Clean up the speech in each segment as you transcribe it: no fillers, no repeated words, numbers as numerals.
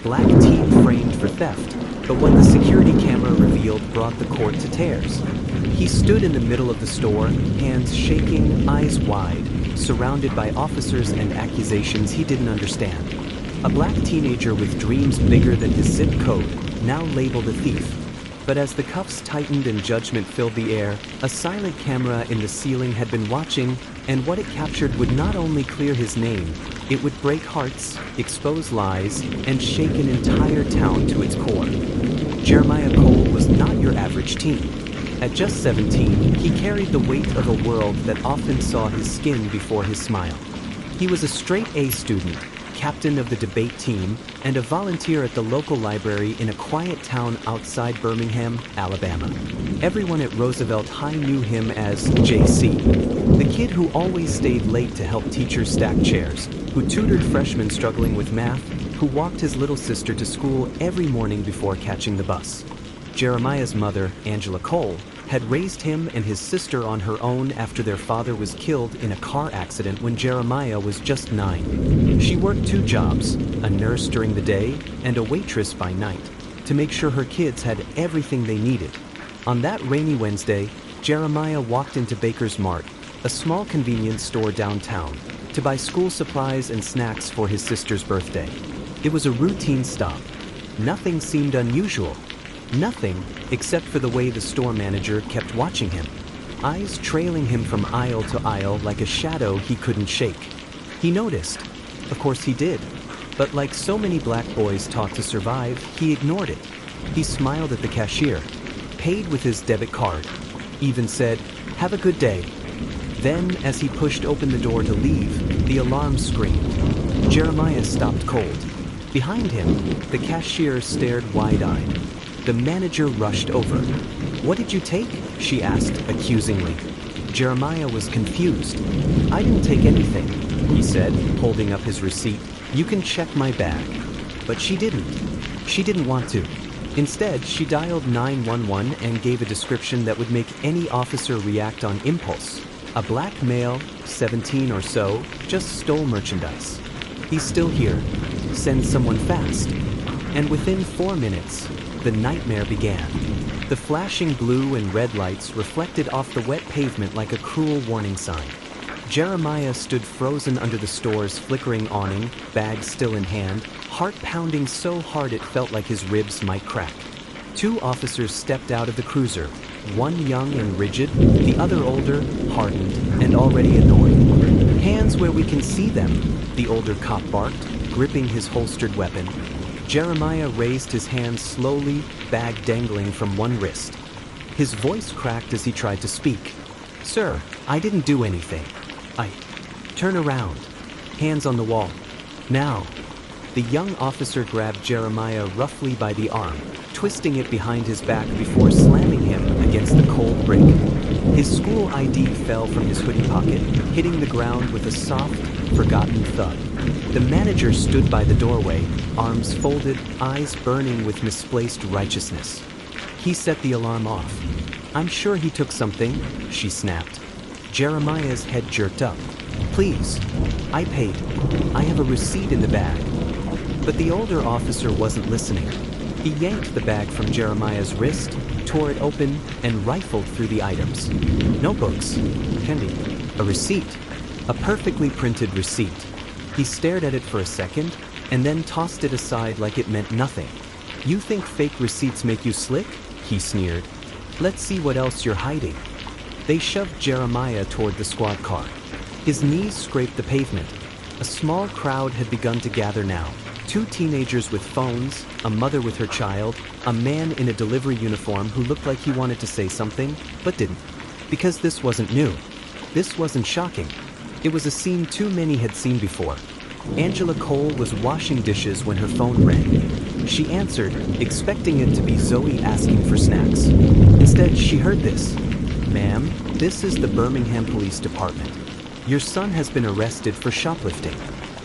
black teen framed for theft, but what the security camera revealed brought the court to tears. He stood in the middle of the store, hands shaking, eyes wide, surrounded by officers and accusations he didn't understand. A black teenager with dreams bigger than his zip code, now labeled a thief. But as the cuffs tightened and judgment filled the air, a silent camera in the ceiling had been watching, and what it captured would not only clear his name, it would break hearts, expose lies, and shake an entire town to its core. Jeremiah Cole was not your average teen. At just 17, he carried the weight of a world that often saw his skin before his smile. He was a straight-A student, captain of the debate team, and a volunteer at the local library in a quiet town outside Birmingham, Alabama. Everyone at Roosevelt High knew him as JC, the kid who always stayed late to help teachers stack chairs, who tutored freshmen struggling with math, who walked his little sister to school every morning before catching the bus. Jeremiah's mother, Angela Cole, had raised him and his sister on her own after their father was killed in a car accident when Jeremiah was just 9. She worked 2 jobs, a nurse during the day and a waitress by night, to make sure her kids had everything they needed. On that rainy Wednesday, Jeremiah walked into Baker's Mart, a small convenience store downtown, to buy school supplies and snacks for his sister's birthday. It was a routine stop. Nothing seemed unusual. Nothing except for the way the store manager kept watching him, eyes trailing him from aisle to aisle like a shadow he couldn't shake. He noticed. Of course he did. But like so many black boys taught to survive, he ignored it. He smiled at the cashier, paid with his debit card, even said, "Have a good day." Then, as he pushed open the door to leave, the alarm screamed. Jeremiah stopped cold. Behind him, the cashier stared wide-eyed. The manager rushed over. "What did you take?" she asked accusingly. Jeremiah was confused. "I didn't take anything," he said, holding up his receipt. "You can check my bag." But she didn't. She didn't want to. Instead, she dialed 911 and gave a description that would make any officer react on impulse. A black male, 17 or so, just stole merchandise. "He's still here. Send someone fast." And within 4 minutes, the nightmare began. The flashing blue and red lights reflected off the wet pavement like a cruel warning sign. Jeremiah stood frozen under the store's flickering awning, bag still in hand, heart pounding so hard it felt like his ribs might crack. 2 officers stepped out of the cruiser, one young and rigid, the other older, hardened, and already annoyed. "Hands where we can see them," the older cop barked, gripping his holstered weapon. Jeremiah raised his hand slowly, bag dangling from one wrist. His voice cracked as he tried to speak. "Sir, I didn't do anything. Turn around. Hands on the wall. Now." The young officer grabbed Jeremiah roughly by the arm, twisting it behind his back before slamming him against the cold brick. His school ID fell from his hoodie pocket, hitting the ground with a soft, forgotten thud. The manager stood by the doorway, arms folded, eyes burning with misplaced righteousness. He set the alarm off. "I'm sure he took something," she snapped. Jeremiah's head jerked up. "Please, I paid. I have a receipt in the bag." But the older officer wasn't listening. He yanked the bag from Jeremiah's wrist, tore it open, and rifled through the items. Notebooks, candy, a receipt, a perfectly printed receipt. He stared at it for a second, and then tossed it aside like it meant nothing. "You think fake receipts make you slick?" he sneered. "Let's see what else you're hiding." They shoved Jeremiah toward the squad car. His knees scraped the pavement. A small crowd had begun to gather now. 2 teenagers with phones, a mother with her child, a man in a delivery uniform who looked like he wanted to say something, but didn't. Because this wasn't new. This wasn't shocking. It was a scene too many had seen before. Angela Cole was washing dishes when her phone rang. She answered, expecting it to be Zoe asking for snacks. Instead, she heard this. "Ma'am, this is the Birmingham Police Department. Your son has been arrested for shoplifting.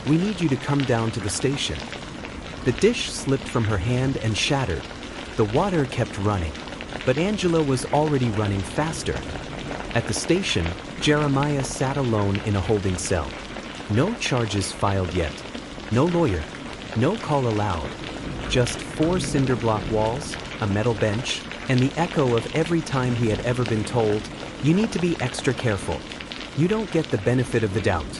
We need you to come down to the station." The dish slipped from her hand and shattered. The water kept running, but Angela was already running faster. At the station, Jeremiah sat alone in a holding cell. No charges filed yet. No lawyer. No call allowed. Just 4 cinder block walls, a metal bench, and the echo of every time he had ever been told, "You need to be extra careful. You don't get the benefit of the doubt."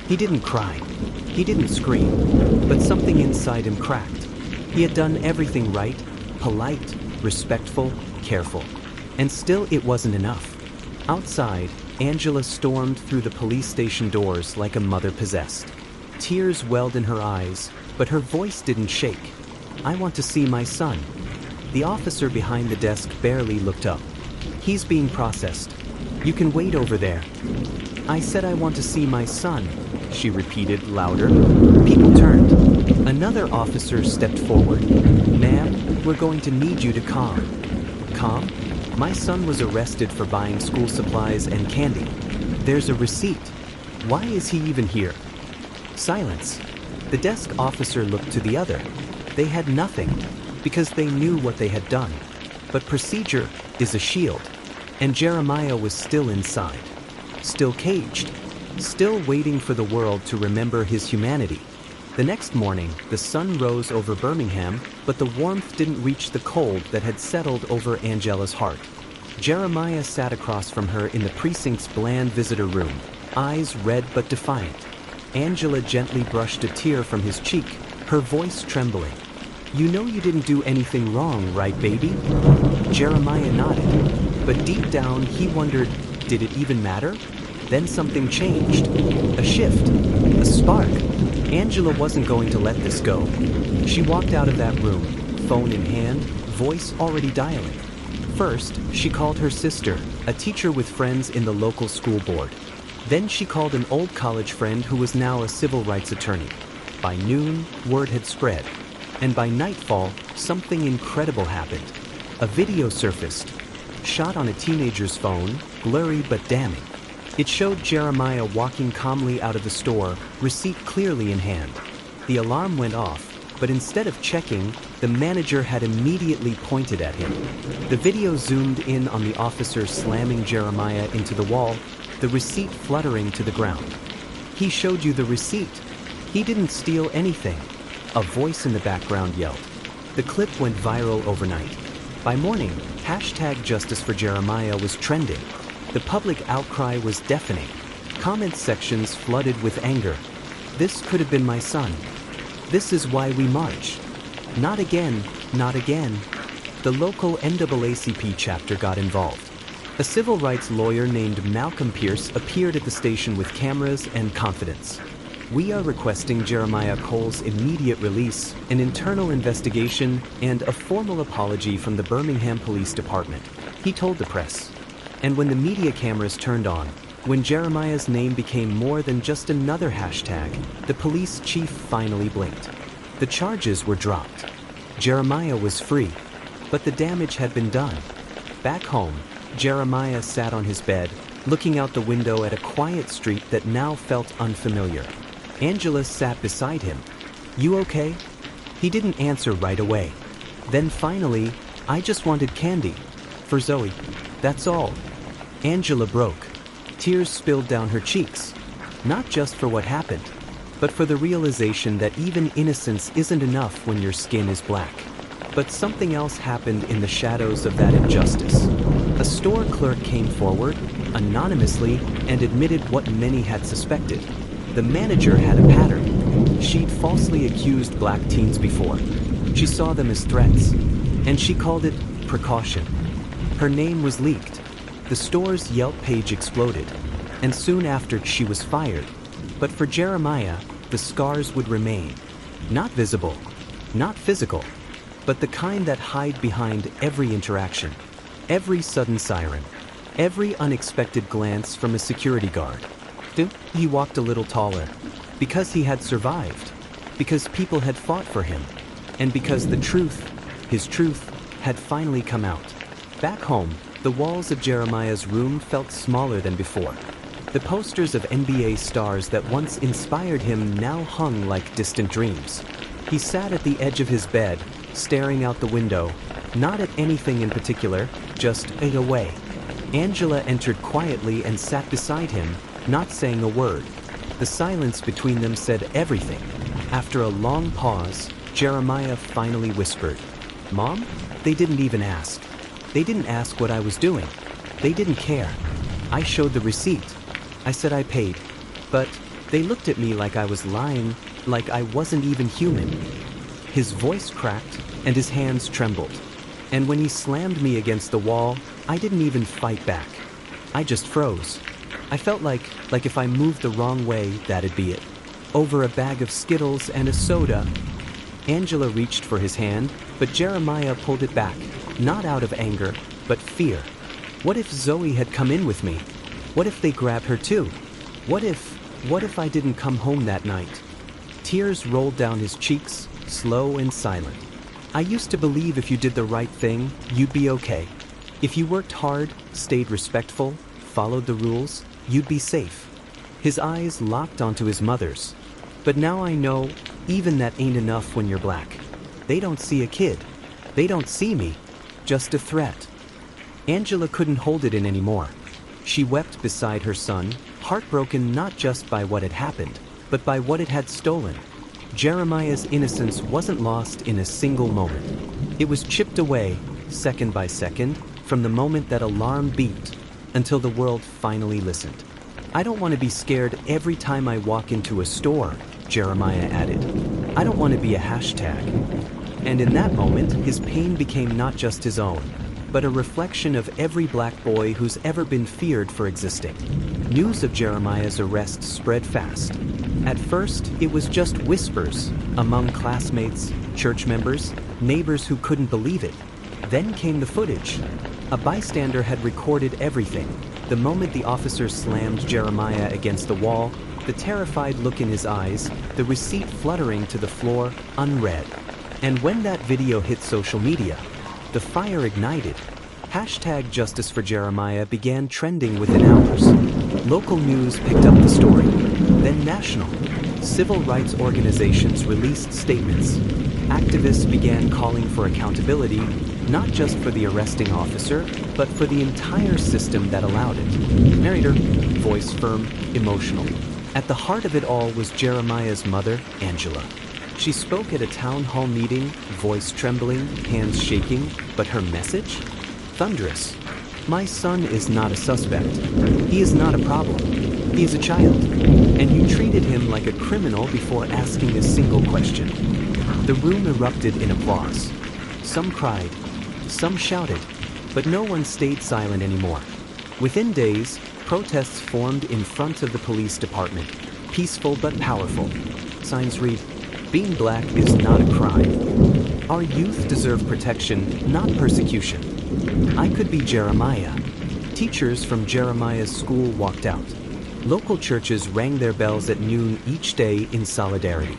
He didn't cry. He didn't scream, but something inside him cracked. He had done everything right, polite, respectful, careful. And still it wasn't enough. Outside, Angela stormed through the police station doors like a mother possessed. Tears welled in her eyes, but her voice didn't shake. "I want to see my son." The officer behind the desk barely looked up. "He's being processed. You can wait over there." "I said I want to see my son," she repeated louder. People turned. Another officer stepped forward. "Ma'am, we're going to need you to calm." "Calm? My son was arrested for buying school supplies and candy. There's a receipt. Why is he even here?" Silence. The desk officer looked to the other. They had nothing, because they knew what they had done. But procedure is a shield, and Jeremiah was still inside, still caged, still waiting for the world to remember his humanity. The next morning, the sun rose over Birmingham, but the warmth didn't reach the cold that had settled over Angela's heart. Jeremiah sat across from her in the precinct's bland visitor room, eyes red but defiant. Angela gently brushed a tear from his cheek, her voice trembling. "You know you didn't do anything wrong, right, baby?" Jeremiah nodded, but deep down he wondered, did it even matter? Then something changed. A shift, a spark. Angela wasn't going to let this go. She walked out of that room, phone in hand, voice already dialing. First, she called her sister, a teacher with friends in the local school board. Then she called an old college friend who was now a civil rights attorney. By noon, word had spread. And by nightfall, something incredible happened. A video surfaced, shot on a teenager's phone, blurry but damning. It showed Jeremiah walking calmly out of the store, receipt clearly in hand. The alarm went off, but instead of checking, the manager had immediately pointed at him. The video zoomed in on the officer slamming Jeremiah into the wall, the receipt fluttering to the ground. "He showed you the receipt. He didn't steal anything," a voice in the background yelled. The clip went viral overnight. By morning, #JusticeForJeremiah was trending. The public outcry was deafening. Comment sections flooded with anger. "This could have been my son. This is why we march. Not again, not again." The local NAACP chapter got involved. A civil rights lawyer named Malcolm Pierce appeared at the station with cameras and confidence. "We are requesting Jeremiah Cole's immediate release, an internal investigation, and a formal apology from the Birmingham Police Department," he told the press. And when the media cameras turned on, when Jeremiah's name became more than just another hashtag, the police chief finally blinked. The charges were dropped. Jeremiah was free, but the damage had been done. Back home, Jeremiah sat on his bed, looking out the window at a quiet street that now felt unfamiliar. Angela sat beside him. "You okay?" He didn't answer right away. Then finally, "I just wanted candy. For Zoe. That's all." Angela broke. Tears spilled down her cheeks. Not just for what happened, but for the realization that even innocence isn't enough when your skin is black. But something else happened in the shadows of that injustice. A store clerk came forward, anonymously, and admitted what many had suspected. The manager had a pattern. She'd falsely accused black teens before. She saw them as threats, and she called it precaution. Her name was leaked. The store's Yelp page exploded, and soon after she was fired. But for Jeremiah, the scars would remain. Not visible, not physical, but the kind that hide behind every interaction, every sudden siren, every unexpected glance from a security guard. He walked a little taller, because he had survived, because people had fought for him, and because the truth, his truth, had finally come out. Back home, the walls of Jeremiah's room felt smaller than before. The posters of NBA stars that once inspired him now hung like distant dreams. He sat at the edge of his bed, staring out the window, not at anything in particular, just away. Angela entered quietly and sat beside him, not saying a word. The silence between them said everything. After a long pause, Jeremiah finally whispered, "Mom?" They didn't even ask. They didn't ask what I was doing. They didn't care. I showed the receipt. I said I paid. But they looked at me like I was lying, like I wasn't even human. His voice cracked and his hands trembled. And when he slammed me against the wall, I didn't even fight back. I just froze. I felt like if I moved the wrong way, that'd be it. Over a bag of Skittles and a soda. Angela reached for his hand, but Jeremiah pulled it back, not out of anger, but fear. What if Zoe had come in with me? What if they grabbed her too? What if I didn't come home that night? Tears rolled down his cheeks, slow and silent. I used to believe if you did the right thing, you'd be okay. If you worked hard, stayed respectful, followed the rules, you'd be safe. His eyes locked onto his mother's. But now I know, even that ain't enough when you're black. They don't see a kid. They don't see me. Just a threat. Angela couldn't hold it in anymore. She wept beside her son, heartbroken not just by what had happened, but by what it had stolen. Jeremiah's innocence wasn't lost in a single moment. It was chipped away, second by second, from the moment that alarm beeped, until the world finally listened. I don't want to be scared every time I walk into a store, Jeremiah added. I don't want to be a hashtag. And in that moment, his pain became not just his own, but a reflection of every black boy who's ever been feared for existing. News of Jeremiah's arrest spread fast. At first, it was just whispers among classmates, church members, neighbors who couldn't believe it. Then came the footage. A bystander had recorded everything. The moment the officer slammed Jeremiah against the wall, the terrified look in his eyes, the receipt fluttering to the floor, unread. And when that video hit social media, the fire ignited. Hashtag Justice for Jeremiah began trending within hours. Local news picked up the story. Then national. Civil rights organizations released statements. Activists began calling for accountability, not just for the arresting officer, but for the entire system that allowed it. Narrator, voice firm, emotional. At the heart of it all was Jeremiah's mother, Angela. She spoke at a town hall meeting, voice trembling, hands shaking, but her message? Thunderous. My son is not a suspect. He is not a problem. He is a child. And you treated him like a criminal before asking a single question. The room erupted in applause. Some cried, some shouted, but no one stayed silent anymore. Within days, protests formed in front of the police department, peaceful but powerful. Signs read, "Being black is not a crime." Our youth deserve protection, not persecution. I could be Jeremiah. Teachers from Jeremiah's school walked out. Local churches rang their bells at noon each day in solidarity.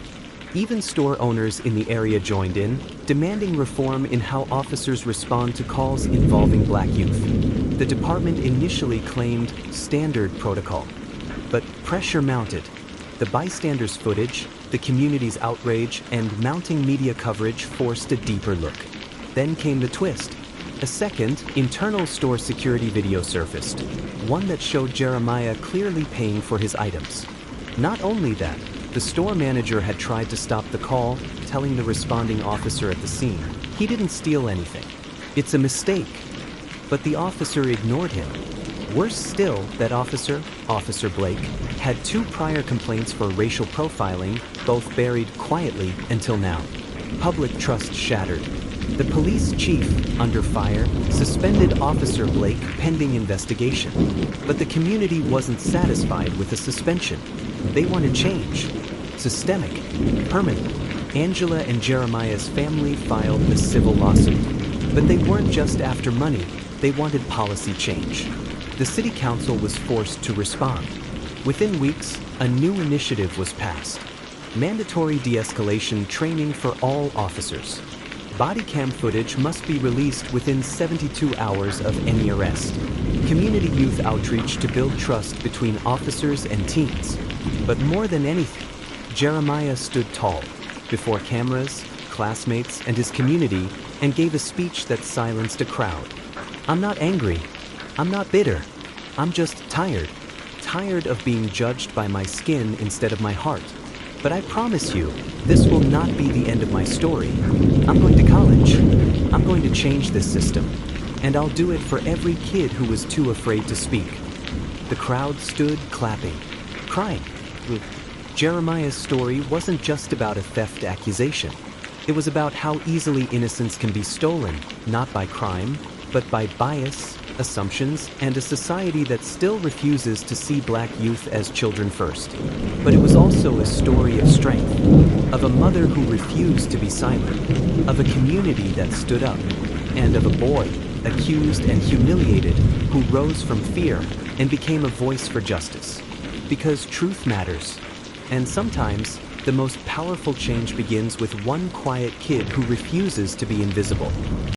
Even store owners in the area joined in, demanding reform in how officers respond to calls involving black youth. The department initially claimed standard protocol, but pressure mounted. The bystanders' footage, the community's outrage, and mounting media coverage forced a deeper look. Then came the twist. A second, internal store security video surfaced, one that showed Jeremiah clearly paying for his items. Not only that, the store manager had tried to stop the call, telling the responding officer at the scene, he didn't steal anything. It's a mistake. But the officer ignored him. Worse still, that officer, Officer Blake, had 2 prior complaints for racial profiling, both buried quietly until now. Public trust shattered. The police chief, under fire, suspended Officer Blake pending investigation. But the community wasn't satisfied with the suspension. They wanted change. Systemic. Permanent. Angela and Jeremiah's family filed a civil lawsuit. But they weren't just after money. They wanted policy change. The city council was forced to respond. Within weeks, a new initiative was passed. Mandatory de-escalation training for all officers. Body cam footage must be released within 72 hours of any arrest. Community youth outreach to build trust between officers and teens. But more than anything, Jeremiah stood tall before cameras, classmates, and his community and gave a speech that silenced a crowd. I'm not angry. I'm not bitter. I'm just tired. Tired of being judged by my skin instead of my heart. But I promise you, this will not be the end of my story. I'm going to college. I'm going to change this system. And I'll do it for every kid who was too afraid to speak. The crowd stood clapping, crying. Jeremiah's story wasn't just about a theft accusation. It was about how easily innocence can be stolen, not by crime, but by bias, assumptions, and a society that still refuses to see Black youth as children first. But it was also a story of strength, of a mother who refused to be silent, of a community that stood up, and of a boy, accused and humiliated, who rose from fear and became a voice for justice. Because truth matters, and sometimes the most powerful change begins with one quiet kid who refuses to be invisible.